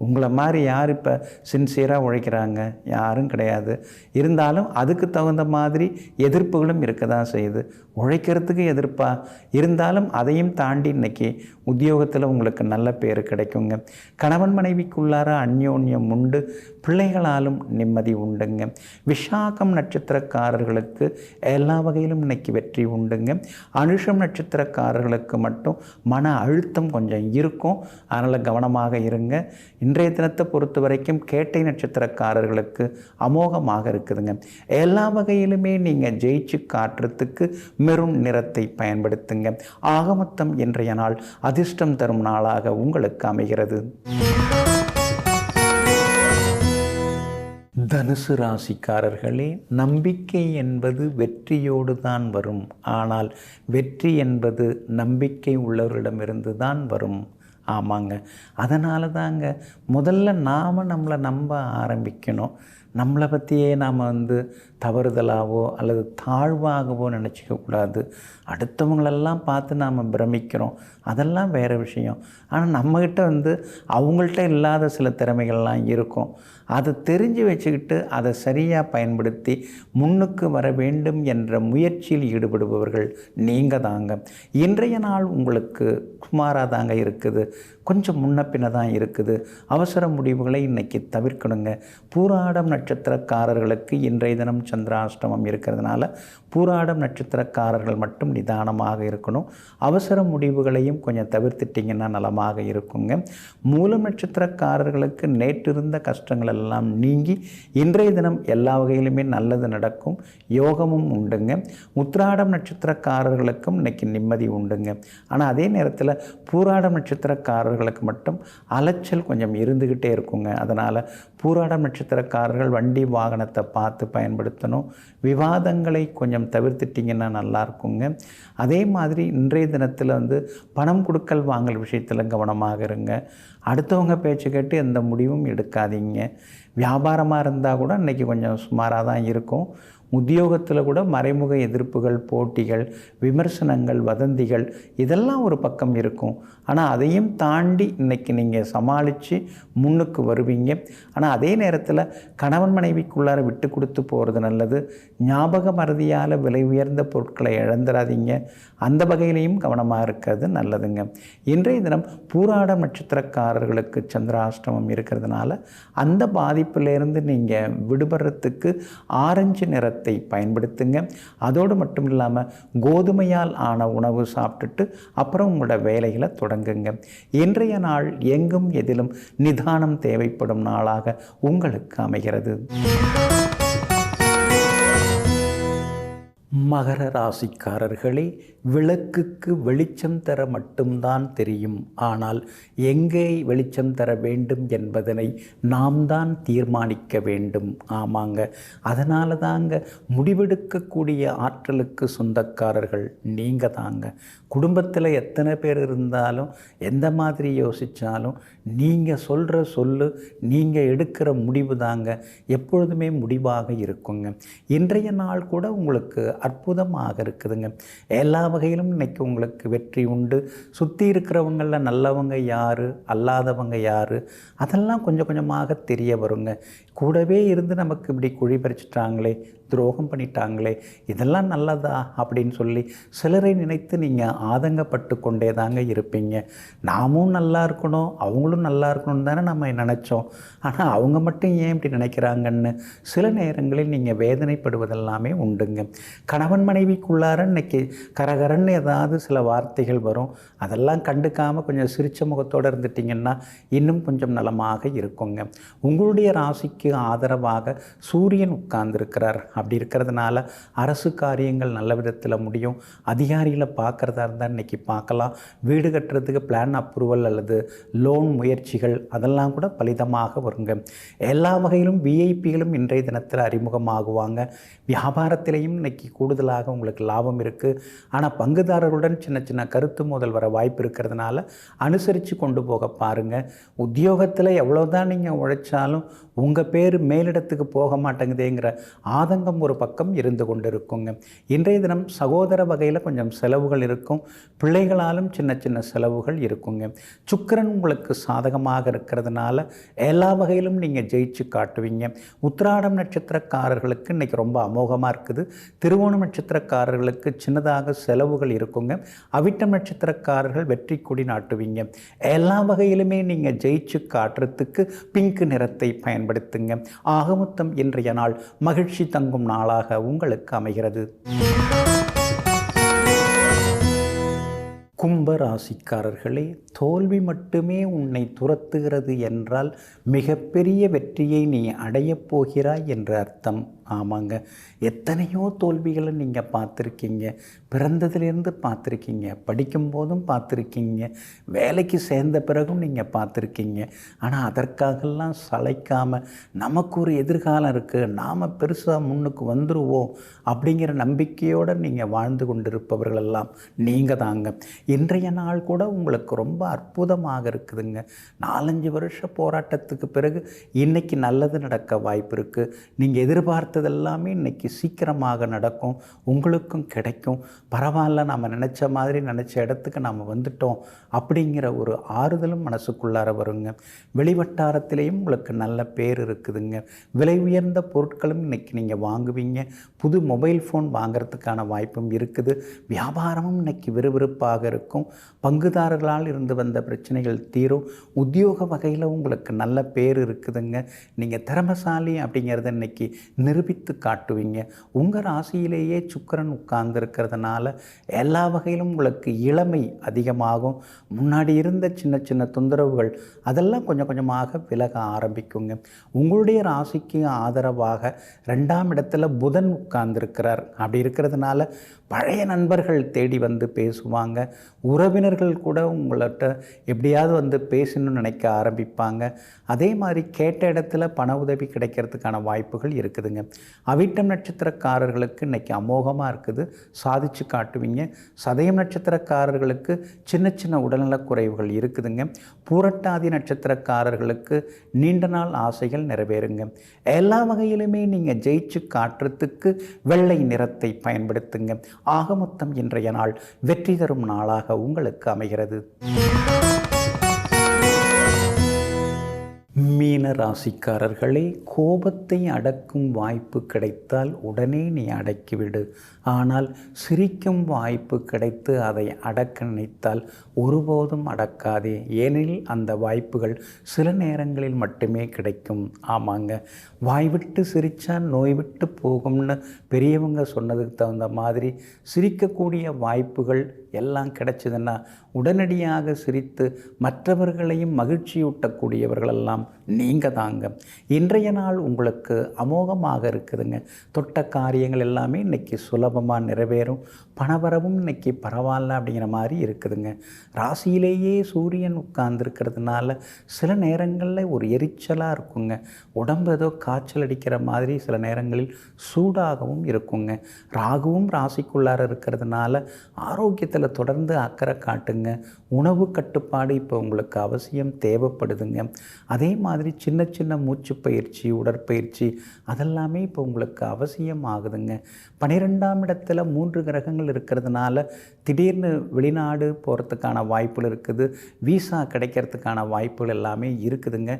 உங்களை மாதிரி யார் இப்போ சின்சியராக உழைக்கிறாங்க? யாரும் கிடையாது. இருந்தாலும் அதுக்கு தகுந்த மாதிரி எதிர்ப்புகளும் இருக்க தான் செய்யுது. உழைக்கிறதுக்கு எதிர்ப்பாக இருந்தாலும் அதையும் தாண்டி இன்றைக்கி உத்தியோகத்தில் உங்களுக்கு நல்ல பேர் கிடைக்குங்க. கணவன் மனைவிக்குள்ளார அந்யோன்யம் உண்டு. பிள்ளைகளாலும் நிம்மதி உண்டுங்க. விஷாகம் நட்சத்திரக்காரர்களுக்கு எல்லா வகையிலும் இன்னைக்கு வெற்றி உண்டுங்க. அனுஷம் நட்சத்திரக்காரர்களுக்கு மட்டும் மன அழுத்தம் கொஞ்சம் இருக்கும். அதனால் கவனமாக இருங்க. இன்றைய தினத்தை பொறுத்த வரைக்கும் கேட்டை நட்சத்திரக்காரர்களுக்கு அமோகமாக இருக்குதுங்க. எல்லா வகையிலுமே நீங்கள் ஜெயிச்சு காட்டுறதுக்கு மெரூன் நிறத்தை பயன்படுத்துங்க. ஆகமொத்தம் இன்றைய நாள் அதிர்ஷ்டம் தரும் நாளாக உங்களுக்கு அமைகிறது. தனுசு ராசிக்காரர்களே, நம்பிக்கை என்பது வெற்றியோடு தான் வரும். ஆனால் வெற்றி என்பது நம்பிக்கை உள்ளவரிடமிருந்து தான் வரும். ஆமாங்க, அதனால தாங்க முதல்ல நாம் நம்மளை நம்ப ஆரம்பிக்கணும். நம்மளை பற்றியே நாம் தவறுதலாகவோ அல்லது தாழ்வாகவோ நினச்சிக்கக்கூடாது. அடுத்தவங்களெல்லாம் பார்த்து நாம் பிரமிக்கிறோம், அதெல்லாம் வேறு விஷயம். ஆனால் நம்மக்கிட்ட அவங்கள்ட்ட இல்லாத சில திறமைகள்லாம் இருக்கும். அதை தெரிஞ்சு வச்சுக்கிட்டு அதை சரியாக பயன்படுத்தி முன்னுக்கு வர வேண்டும் என்ற முயற்சியில் ஈடுபடுபவர்கள் நீங்கள் தாங்க. இன்றைய நாள் உங்களுக்கு சுமாராக தாங்க இருக்குது. கொஞ்சம் முன்ன பின்ன தான் இருக்குது. அவசர முடிவுகளை இன்றைக்கி தவிர்க்கணுங்க. பூராடம் நட்சத்திரக்காரர்களுக்கு இன்றைய தினம் சந்திராஷ்டமம் இருக்கிறதுனால பூராடம் நட்சத்திரக்காரர்கள் மட்டும் நிதானமாக இருக்கணும். அவசர முடிவுகளையும் கொஞ்சம் தவிர்த்துட்டிங்கன்னா நலமாக இருக்குங்க. மூலம் நட்சத்திரக்காரர்களுக்கு நேற்று இருந்த கஷ்டங்கள் எல்லாம் நீங்கி இன்றைய தினம் எல்லா வகையிலுமே நல்லது நடக்கும். யோகமும் உண்டுங்க. உத்திராடம் நட்சத்திரக்காரர்களுக்கும் இன்றைக்கி நிம்மதி உண்டுங்க. ஆனால் அதே நேரத்தில் பூராடம் நட்சத்திரக்காரர்களுக்கு மட்டும் அலைச்சல் கொஞ்சம் இருந்துக்கிட்டே இருக்குங்க. அதனால் பூராடம் நட்சத்திரக்காரர்கள் வண்டி வாகனத்தை பார்த்து பயன்படுத்தணும். விவாதங்களை கொஞ்சம் தவிர்த்துட்டிங்கன்னா நல்லா இருக்குங்க. அதே மாதிரி இன்றைய தினத்தில் பணம் கொடுக்கல் வாங்கல் விஷயத்தில் கவனமாக இருங்க. அடுத்தவங்க பேச்சு கேட்டு எந்த முடிவும் எடுக்காதீங்க. வியாபாரமாக இருந்தால் கூட இன்றைக்கி கொஞ்சம் சுமாராக தான் இருக்கும். உத்தியோகத்தில் கூட மறைமுக எதிர்ப்புகள், போட்டிகள், விமர்சனங்கள், வதந்திகள் இதெல்லாம் ஒரு பக்கம் இருக்கும். ஆனால் அதையும் தாண்டி இன்றைக்கி நீங்கள் சமாளித்து முன்னுக்கு வருவீங்க. ஆனால் அதே நேரத்தில் கணவன் மனைவிக்குள்ளார விட்டு கொடுத்து போகிறது நல்லது. ஞாபக மறதியால் விலை உயர்ந்த பொருட்களை இழந்துடாதீங்க. அந்த வகையிலையும் கவனமாக இருக்கிறது நல்லதுங்க. இன்றைய தினம் பூராடம் நட்சத்திரக்காரர்களுக்கு சந்திராஷ்டமம் இருக்கிறதுனால அந்த பாதிப்பிலேருந்து நீங்கள் விடுபடுறதுக்கு ஆரஞ்சு நிறத்தை பயன்படுத்துங்க. அதோடு மட்டும் இல்லாமல் கோதுமையால் ஆன உணவு சாப்பிட்டுட்டு அப்புறம் உங்களோட வேலைகளை தொடங்குங்க. இன்றைய நாள் எங்கும் எதிலும் நிதானம் தேவைப்படும் நாளாக உங்களுக்கு அமைகிறது. மகர ராசிக்காரர்களே, விளக்குக்கு வெளிச்சம் தர மட்டும்தான் தெரியும். ஆனால் எங்கே வெளிச்சம் தர வேண்டும் என்பதனை நாம் தான் தீர்மானிக்க வேண்டும். ஆமாங்க, அதனால தாங்க முடிவெடுக்கக்கூடிய ஆற்றலுக்கு சொந்தக்காரர்கள் நீங்கள் தாங்க. குடும்பத்தில் எத்தனை பேர் இருந்தாலும் எந்த மாதிரி யோசித்தாலும் நீங்கள் சொல்கிற சொல்லு, நீங்கள் எடுக்கிற முடிவு தாங்க எப்பொழுதுமே முடிவாக இருக்குங்க. இன்றைய நாள் கூட உங்களுக்கு அற்புதமாக இருக்குதுங்க. எல்லா வகையிலும் இன்றைக்கி உங்களுக்கு வெற்றி உண்டு. சுற்றி இருக்கிறவங்களில் நல்லவங்க யார், அல்லாதவங்க யார், அதெல்லாம் கொஞ்சம் கொஞ்சமாக தெரிய வருங்க. கூடவே இருந்து நமக்கு இப்படி குழி பறிச்சிட்டாங்களே, துரோகம் பண்ணிட்டாங்களே, இதெல்லாம் நல்லதா அப்படின்னு சொல்லி சிலரை நினைத்து நீங்கள் ஆதங்கப்பட்டு கொண்டே தாங்க இருப்பீங்க. நாமும் நல்லா இருக்கணும், அவங்களும் நல்லா இருக்கணும்னு தானே நம்ம நினச்சோம். ஆனால் அவங்க மட்டும் ஏன் இப்படி நினைக்கிறாங்கன்னு சில நேரங்களில் நீங்கள் வேதனைப்படுவதெல்லாமே உண்டுங்க. கணவன் மனைவிக்குள்ளார இன்னைக்கு கரகரன்னு ஏதாவது சில வார்த்தைகள் வரும். அதெல்லாம் கண்டுக்காமல் கொஞ்சம் சிரித்த முகத்தோடு இருந்துட்டிங்கன்னா இன்னும் கொஞ்சம் நலமாக இருக்குங்க. உங்களுடைய ராசிக்கு ஆதரவாக சூரியன் உட்கார்ந்துருக்கிறார். அப்படி இருக்கிறதுனால அரசு காரியங்கள் நல்ல விதத்தில் முடியும். அதிகாரிகளை பார்க்குறதா இருந்தால் இன்றைக்கி பார்க்கலாம். வீடு கட்டுறதுக்கு பிளான் அப்ரூவல் அல்லது லோன் முயற்சிகள் அதெல்லாம் கூட பலிதமாக வருங்க. எல்லா வகையிலும் விஐபிகளும் இன்றைய தினத்தில் அறிமுகமாகுவாங்க. வியாபாரத்திலையும் இன்றைக்கி கூடுதலாக உங்களுக்கு லாபம் இருக்குது. ஆனால் பங்குதாரர்களுடன் சின்ன சின்ன கருத்து மோதல் வர வாய்ப்பு இருக்கிறதுனால அனுசரித்து கொண்டு போக பாருங்கள். உத்தியோகத்தில் எவ்வளோதான் நீங்கள் உழைச்சாலும் உங்கள் பேர் மேலிடத்துக்கு போக மாட்டேங்குதேங்கிற ஆதங்கம் ஒரு பக்கம் இருந்து கொண்டு இருக்குங்க. இன்றைய தினம் சகோதர வகையில் கொஞ்சம் செலவுகள் இருக்கும், பிள்ளைகளாலும் சின்ன சின்ன செலவுகள் இருக்குங்க. சுக்கிரன் உங்களுக்கு சாதகமாக இருக்கிறதுனால எல்லா வகையிலும் நீங்கள் ஜெயிச்சு காட்டுவீங்க. உத்திராடம் நட்சத்திரக்காரர்களுக்கு இன்றைக்கி ரொம்ப அமோகமாக இருக்குது. திருவோணம் நட்சத்திரக்காரர்களுக்கு சின்னதாக செலவுகள் இருக்குங்க. அவிட்டம் நட்சத்திரக்காரர்கள் வெற்றி கொடி நாட்டுவீங்க. எல்லா வகையிலுமே நீங்கள் ஜெயிச்சு காட்டுறதுக்கு பிங்க் நிறத்தை பயன்படுத்துங்க. ஆகமொத்தம் இன்றைய நாள் மகிழ்ச்சி தங்கும் நாளாக உங்களுக்கு அமைகிறது. கும்ப ராசிக்காரர்களே, தோல்வி மட்டுமே உன்னை துரத்துகிறது என்றால் மிகப்பெரிய வெற்றியை நீ அடையப் போகிறாய் என்று அர்த்தம். ஆமாங்க, எத்தனையோ தோல்விகளை நீங்கள் பார்த்துருக்கீங்க. பிறந்ததுலேருந்து பார்த்துருக்கீங்க, படிக்கும்போதும் பார்த்துருக்கீங்க, வேலைக்கு சேர்ந்த பிறகும் நீங்கள் பார்த்துருக்கீங்க. ஆனால் அதற்காகலாம் சளைக்காமல் நமக்கு ஒரு எதிர்காலம் இருக்குது, நாம் பெருசாக முன்னுக்கு வந்துடுவோம் அப்படிங்கிற நம்பிக்கையோடு நீங்கள் வாழ்ந்து கொண்டிருப்பவர்களெல்லாம் நீங்கள் தாங்க. இன்றைய நாள் கூட உங்களுக்கு ரொம்ப அற்புதமாக இருக்குதுங்க. 4-5 வருஷ போராட்டத்துக்கு பிறகு இன்றைக்கி நல்லது நடக்க வாய்ப்பு இருக்குது. நீங்கள் எதிர்பார்த்ததெல்லாமே இன்றைக்கி சீக்கிரமாக நடக்கும், உங்களுக்கும் கிடைக்கும். பரவாயில்ல, நம்ம நினச்ச மாதிரி நினச்ச இடத்துக்கு நாம் வந்துட்டோம் அப்படிங்கிற ஒரு ஆறுதலும் மனசுக்குள்ளார வருங்க. வெளிவட்டாரத்திலேயும் உங்களுக்கு நல்ல பேர் இருக்குதுங்க. விலை உயர்ந்த பொருட்களும் இன்றைக்கி நீங்கள் வாங்குவீங்க. புது மொபைல் ஃபோன் வாங்கிறதுக்கான வாய்ப்பும் இருக்குது. வியாபாரமும் இன்றைக்கி விறுவிறுப்பாக இருக்கும். பங்குதாரர்களால் இருந்து வந்த பிரச்சனைகள் தீரும். உத்தியோக வகையில் உங்களுக்கு நல்ல பேர் இருக்குதுங்க. நீங்கள் திறமசாலி அப்படிங்கிறத இன்றைக்கி நிரூபித்து காட்டுவீங்க. உங்கள் ராசியிலேயே சுக்கிரன் உட்கார்ந்துருக்கிறதுனால எல்லா வகையிலும் உங்களுக்கு இளமை அதிகமாகும். முன்னாடி இருந்த சின்ன சின்ன தொந்தரவுகள் அதெல்லாம் கொஞ்சம் கொஞ்சமாக விலக ஆரம்பிக்குங்க. உங்களுடைய ராசிக்கு ஆதரவாக 2ஆம் இடத்துல புதன் உட்கார்ந்துருக்கிறார். அப்படி இருக்கிறதுனால பழைய நண்பர்கள் தேடி வந்து பேசுவாங்க. உறவினர்கள் கூட உங்கள்கிட்ட எப்படியாவது வந்து பேசணும்னு நினைக்க ஆரம்பிப்பாங்க. அதே மாதிரி கேட்ட இடத்துல பண உதவி கிடைக்கிறதுக்கான வாய்ப்புகள் இருக்குதுங்க. அவிட்டம் நட்சத்திரக்காரர்களுக்கு இன்றைக்கி அமோகமாக இருக்குது, சாதிச்சு காட்டுவீங்க. சதயம் நட்சத்திரக்காரர்களுக்கு சின்ன சின்ன உடல்நலக் குறைவுகள் இருக்குதுங்க. பூரட்டாதி நட்சத்திரக்காரர்களுக்கு நீண்ட நாள் ஆசைகள் நிறைவேறுங்க. எல்லா வகையிலுமே நீங்கள் ஜெயிச்சு காட்டுறதுக்கு வெள்ளை நிறத்தை பயன்படுத்துங்க. ஆக மொத்தம் இன்றைய நாள் வெற்றி தரும் நாளாக உங்களுக்கு அமைகிறது. மீன ராசிக்காரர்களே, கோபத்தை அடக்கும் வாய்ப்பு கிடைத்தால் உடனே நீ அடக்கிவிடு. ஆனால் சிரிக்கும் வாய்ப்பு கிடைத்து அதை அடக்க நினைத்தால் ஒருபோதும் அடக்காதே. ஏனெனில் அந்த வாய்ப்புகள் சில நேரங்களில் மட்டுமே கிடைக்கும். ஆமாங்க, வாய்விட்டு சிரித்தா நோய் விட்டு போகும்னு பெரியவங்க சொன்னதுக்கு தகுந்த மாதிரி சிரிக்கக்கூடிய வாய்ப்புகள் எல்லாம் கிடைச்சதுன்னா உடனடியாக சிரித்து மற்றவர்களையும் மகிழ்ச்சியூட்டக்கூடியவர்களெல்லாம் நீங்கள் தாங்க. இன்றைய நாள் உங்களுக்கு அமோகமாக இருக்குதுங்க. தொட்ட காரியங்கள் எல்லாமே இன்றைக்கி சுலபமாக நிறைவேறும். பணவரவும் இன்றைக்கி பரவாயில்ல அப்படிங்கிற மாதிரி இருக்குதுங்க. ராசியிலேயே சூரியன் உட்கார்ந்துருக்கிறதுனால சில நேரங்களில் ஒரு எரிச்சலாக இருக்குங்க. உடம்பு ஏதோ காய்ச்சல் அடிக்கிற மாதிரி சில நேரங்களில் சூடாகவும் இருக்குங்க. ராகுவும் ராசிக்குள்ளார இருக்கிறதுனால ஆரோக்கியத்தில் தொடர்ந்து அக்கறை காட்டுங்க. உணவு கட்டுப்பாடு இப்போ உங்களுக்கு அவசியம் தேவைப்படுதுங்க. அதே மாதிரி சின்ன சின்ன மூச்சு பயிற்சி, உடற்பயிற்சி அதெல்லாமே இப்போ உங்களுக்கு அவசியம் ஆகுதுங்க. 12ஆம் இடத்துல 3 கிரகங்கள் இருக்கிறதுனால திடீர்னு வெளிநாடு போகிறதுக்கான வாய்ப்புகள் இருக்குது. வீசா கிடைக்கிறதுக்கான வாய்ப்புகள் எல்லாமே இருக்குதுங்க.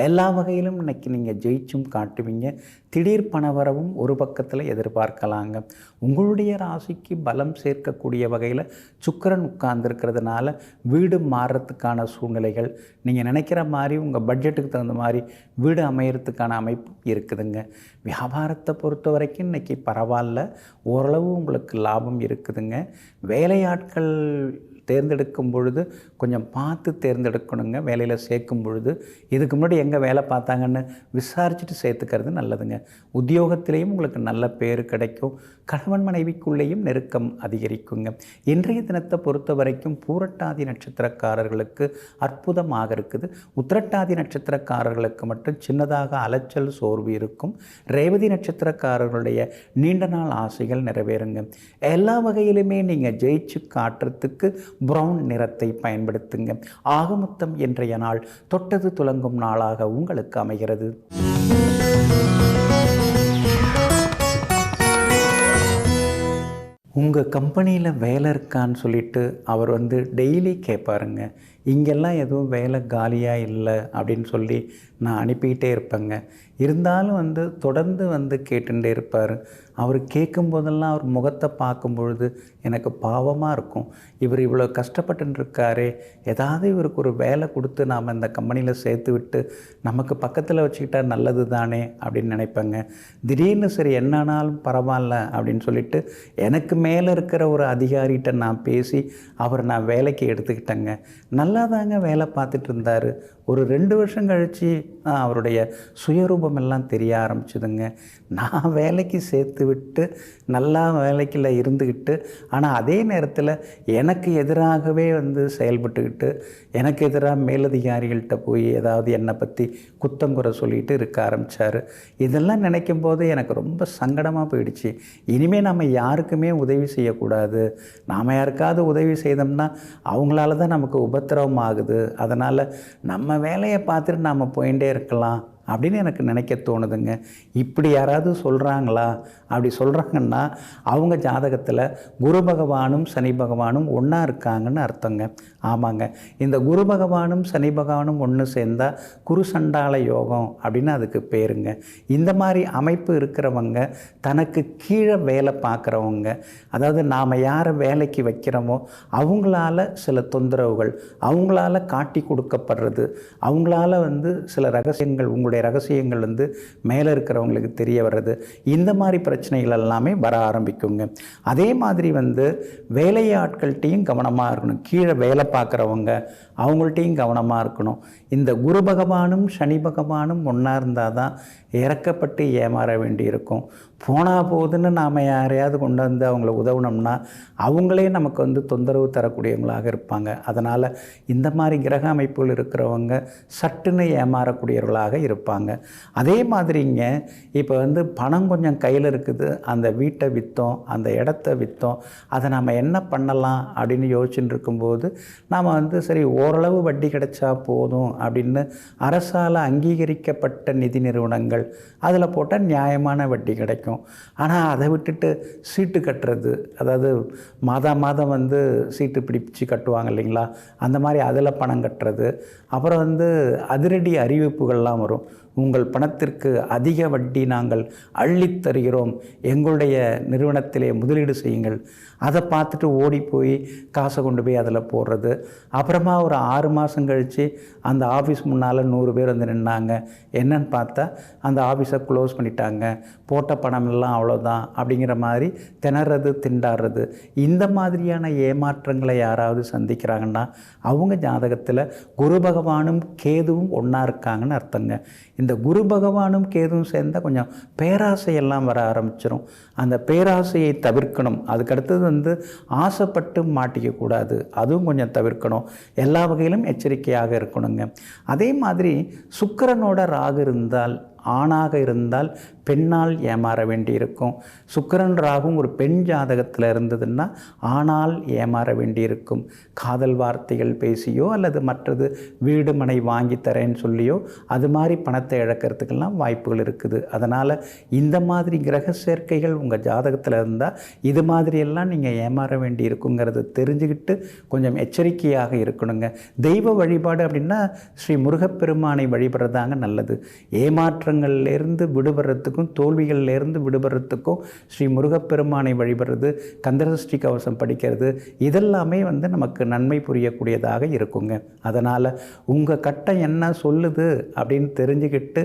எல்லா வகையிலும் இன்றைக்கி நீங்கள் ஜெயிச்சும் காட்டுவீங்க. திடீர் பணவரவும் ஒரு பக்கத்தில் எதிர்பார்க்கலாங்க. உங்களுடைய ராசிக்கு பலம் சேர்க்கக்கூடிய வகையில் சுக்கிரன் உட்கார்ந்துருக்கிறதுனால வீடு மாறுறதுக்கான சூழ்நிலைகள், நீங்கள் நினைக்கிற மாதிரி உங்கள் பட்ஜெட்டுக்கு தகுந்த மாதிரி வீடு அமையறதுக்கான அமைப்பு இருக்குதுங்க. வியாபாரத்தை பொறுத்த வரைக்கும் இன்றைக்கி பரவாயில்ல, ஓரளவு உங்களுக்கு லாபம் இருக்குதுங்க. வேலையாட்கள் தேர்ந்தெடுக்கும் பொழுது கொஞ்சம் பார்த்து தேர்ந்தெடுக்கணுங்க. வேலையில் சேர்க்கும் பொழுது இதுக்கு முன்னாடி எங்கே வேலை பார்த்தாங்கன்னு விசாரிச்சுட்டு சேர்த்துக்கிறது நல்லதுங்க. உத்தியோகத்திலேயும் உங்களுக்கு நல்ல பேர் கிடைக்கும். கணவன் மனைவிக்குள்ளேயும் நெருக்கம் அதிகரிக்குங்க. இன்றைய தினத்தை பொறுத்த வரைக்கும் பூரட்டாதி நட்சத்திரக்காரர்களுக்கு அற்புதமாக இருக்குது. உத்திரட்டாதி நட்சத்திரக்காரர்களுக்கு மட்டும் சின்னதாக அலைச்சல் சோர்வு இருக்கும். ரேவதி நட்சத்திரக்காரர்களுடைய நீண்ட நாள் ஆசைகள் நிறைவேறுங்க. எல்லா வகையிலுமே நீங்கள் ஜெயிச்சு காட்டுறதுக்கு பிரவுன் நிறத்தை பயன்படுத்துங்க. ஆகமொத்தம் இன்றைய நாள் தொட்டது துலங்கும் நாளாக உங்களுக்கு அமைகிறது. உங்கள் கம்பெனியில் வேலை இருக்கான்னு சொல்லிட்டு அவர் டெய்லி கேட்பாருங்க. இங்கெல்லாம் எதுவும் வேலை காலியாக இல்லை அப்படின்னு சொல்லி நான் அனுப்பிக்கிட்டே இருப்பேங்க. இருந்தாலும் தொடர்ந்து கேட்டுகிட்டே இருப்பார். அவர் கேட்கும்போதெல்லாம் அவர் முகத்தை பார்க்கும் பொழுது எனக்கு பாவமாக இருக்கும். இவர் இவ்வளோ கஷ்டப்பட்டுருக்காரே, ஏதாவது இவருக்கு ஒரு வேலை கொடுத்து நாம் இந்த கம்பெனியில் சேர்த்து விட்டு நமக்கு பக்கத்தில் வச்சுக்கிட்டா நல்லது தானே அப்படின்னு நினைப்பேங்க. திடீர்னு சரி என்னானாலும் பரவாயில்ல அப்படின்னு சொல்லிட்டு எனக்கு மேலே இருக்கிற ஒரு அதிகாரிகிட்ட நான் பேசி நான் வேலைக்கு எடுத்துக்கிட்டேங்க. நல்லா தாங்க வேலை பார்த்துட்டு இருந்தார். ஒரு 2 வருஷம் கழித்து அவருடைய சுயரூபம் எல்லாம் தெரிய ஆரம்பிச்சுதுங்க. நான் வேலைக்கு சேர்த்து விட்டு நல்லா வேலைக்குள்ள இருந்துக்கிட்டு, ஆனால் அதே நேரத்தில் எனக்கு எதிராகவே செயல்பட்டுக்கிட்டு, எனக்கு எதிராக மேலதிகாரிகள்கிட்ட போய் ஏதாவது என்னை பற்றி குத்தங்குறை சொல்லிட்டு இருக்க ஆரம்பித்தார். இதெல்லாம் நினைக்கும் போது எனக்கு ரொம்ப சங்கடமாக போயிடுச்சு. இனிமேல் நம்ம யாருக்குமே உதவி செய்யக்கூடாது. நாம் யாருக்காவது உதவி செய்தோம்னா அவங்களால தான் நமக்கு உபத்திரவம் ஆகுது. அதனால் நம்ம வேலையை பார்த்துட்டு நாம் போயிட்டே இருக்கலாம் அப்படின்னு எனக்கு நினைக்க தோணுதுங்க. இப்படி யாராவது சொல்கிறாங்களா? அப்படி சொல்கிறாங்கன்னா அவங்க ஜாதகத்தில் குரு பகவானும் சனி பகவானும் ஒன்றா இருக்காங்கன்னு அர்த்தங்க. ஆமாங்க, இந்த குரு பகவானும் சனி பகவானும் ஒன்று சேர்ந்தால் குரு சண்டால யோகம் அப்படின்னு அதுக்கு பேருங்க. இந்த மாதிரி அமைப்பு இருக்கிறவங்க தனக்கு கீழே வேலை பார்க்குறவங்க, அதாவது நாம் யாரை வேலைக்கு வைக்கிறோமோ அவங்களால சில தொந்தரவுகள், அவங்களால காட்டி கொடுக்கப்படுறது, அவங்களால சில ரகசியங்கள், உங்களுடைய ரகசியங்கள் மேலே இருக்கிறவங்களுக்கு தெரிய வர்றது, இந்த மாதிரி பிரச்சனைகள் எல்லாமே வர ஆரம்பிக்குங்க. அதே மாதிரி வேலையாட்கள்கிட்டையும் கவனமாக இருக்கணும். கீழே வேலை பார்க்குறவங்க அவங்கள்ட்டையும் கவனமாக இருக்கணும். இந்த குரு பகவானும் சனி பகவானும் ஒன்றா இருந்தால் தான் இறக்கப்பட்டு ஏமாற வேண்டியிருக்கும். போனால் போதுன்னு நாம் யாரையாவது கொண்டு அவங்கள உதவுனோம்னா அவங்களே நமக்கு தொந்தரவு தரக்கூடியவங்களாக இருப்பாங்க. அதனால் இந்த மாதிரி கிரக அமைப்புகள் இருக்கிறவங்க சட்டுன்னு ஏமாறக்கூடியவர்களாக இருப்பாங்க. அதே மாதிரிங்க இப்போ பணம் கொஞ்சம் கையில் இருக்குது, அந்த வீட்டை விற்றோம், அந்த இடத்த விற்றோம், அதை நாம் என்ன பண்ணலாம் அப்படின்னு யோசிச்சுட்டு இருக்கும்போது நாம் சரி ஓரளவு வட்டி கிடைச்சா போதும் அப்படின்னு அரசால் அங்கீகரிக்கப்பட்ட நிதி நிறுவனங்கள் அதில் போட்டால் நியாயமான வட்டி கிடைக்கும். ஆனால் அதை விட்டுட்டு சீட்டு கட்டுறது, அதாவது மாதம் சீட்டு பிடிச்சு கட்டுவாங்க இல்லைங்களா, அந்த மாதிரி அதில் பணம் கட்டுறது. அப்புறம் அதிரடி அறிவிப்புகள்லாம் வரும். உங்கள் பணத்திற்கு அதிக வட்டி நாங்கள் அள்ளித் தருகிறோம், எங்களுடைய நிறுவனத்திலே முதலீடு செய்யுங்கள். அதை பார்த்துட்டு ஓடி போய் காசை கொண்டு போய் அதில் போடுறது. அப்புறமா ஒரு 6 மாதம் கழித்து அந்த ஆஃபீஸ் முன்னால் 100 பேர் நின்னாங்க. என்னன்னு பார்த்தா அந்த ஆஃபீஸை க்ளோஸ் பண்ணிட்டாங்க, போட்ட பணமெல்லாம் அவ்வளோதான் அப்படிங்கிற மாதிரி திணறது திண்டாடுறது. இந்த மாதிரியான ஏமாற்றங்களை யாராவது சந்திக்கிறாங்கன்னா அவங்க ஜாதகத்தில் குரு பகவானும் கேதுவும் ஒன்றா இருக்காங்கன்னு அர்த்தங்க. இந்த குரு பகவானும் கேதுவும் சேர்ந்தால் கொஞ்சம் பேராசையெல்லாம் வர ஆரம்பிச்சிடும். அந்த பேராசையை தவிர்க்கணும். அதுக்கடுத்தது ஆசைப்பட்டு மாட்டிக்கக்கூடாது, அதுவும் கொஞ்சம் தவிர்க்கணும். எல்லா வகையிலும் எச்சரிக்கையாக இருக்கணுங்க. அதே மாதிரி சுக்கிரனோட ராகு இருந்தால், ஆணாக இருந்தால் பெண்ணால் ஏமாற வேண்டியிருக்கும். சுக்கிரன் ராகும் ஒரு பெண் ஜாதகத்தில் இருந்ததுன்னா ஆணால் ஏமாற வேண்டியிருக்கும். காதல் வார்த்தைகள் பேசியோ அல்லது மற்றது வீடு மனை வாங்கி தரேன்னு சொல்லியோ அது மாதிரி பணத்தை இழக்கிறதுக்கெல்லாம் வாய்ப்புகள் இருக்குது. அதனால் இந்த மாதிரி கிரக சேர்க்கைகள் உங்கள் ஜாதகத்தில் இருந்தால் இது மாதிரியெல்லாம் நீங்கள் ஏமாற வேண்டி இருக்குங்கிறத தெரிஞ்சுக்கிட்டு கொஞ்சம் எச்சரிக்கையாக இருக்கணுங்க. தெய்வ வழிபாடு அப்படின்னா ஸ்ரீ முருகப்பெருமானை வழிபடுறதாங்க நல்லது. ஏமாற்றங்கள்லேருந்து விடுபடுறதுக்கும் தோல்விகள்லேருந்து விடுபடுறதுக்கும் ஸ்ரீ முருகப்பெருமானை வழிபடுறது, கந்தசஷ்டி கவசம் படிக்கிறது, இதெல்லாமே நமக்கு நன்மை புரியக்கூடியதாக இருக்குங்க. அதனால் உங்கள் கட்டம் என்ன சொல்லுது அப்படின்னு தெரிஞ்சுக்கிட்டு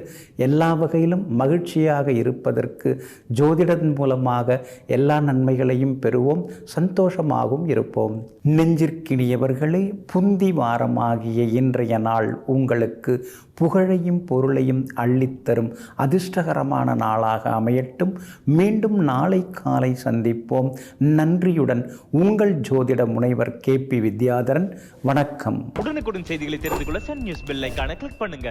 எல்லா வகையிலும் மகிழ்ச்சியாக இருப்பதற்கு ஜோதிடத்தின் மூலமாக எல்லா நன்மைகளையும் பெறுவோம், சந்தோஷமாகவும் இருப்போம். நெஞ்சிற்கினியவர்களே, புந்தி வாரமாகிய இன்றைய நாள் உங்களுக்கு புகழையும் பொருளையும் அள்ளித்தரும் அதிர்ஷ்டகரமான நாளாக அமையட்டும். மீண்டும் நாளை காலை சந்திப்போம். நன்றியுடன் உங்கள் ஜோதிட முனைவர் KP வித்யாதரன். வணக்கம். உடனுக்குடன் செய்திகளை தெரிந்து கொள்ள சன் நியூஸ் பெல் ஐகானை கிளிக் பண்ணுங்க.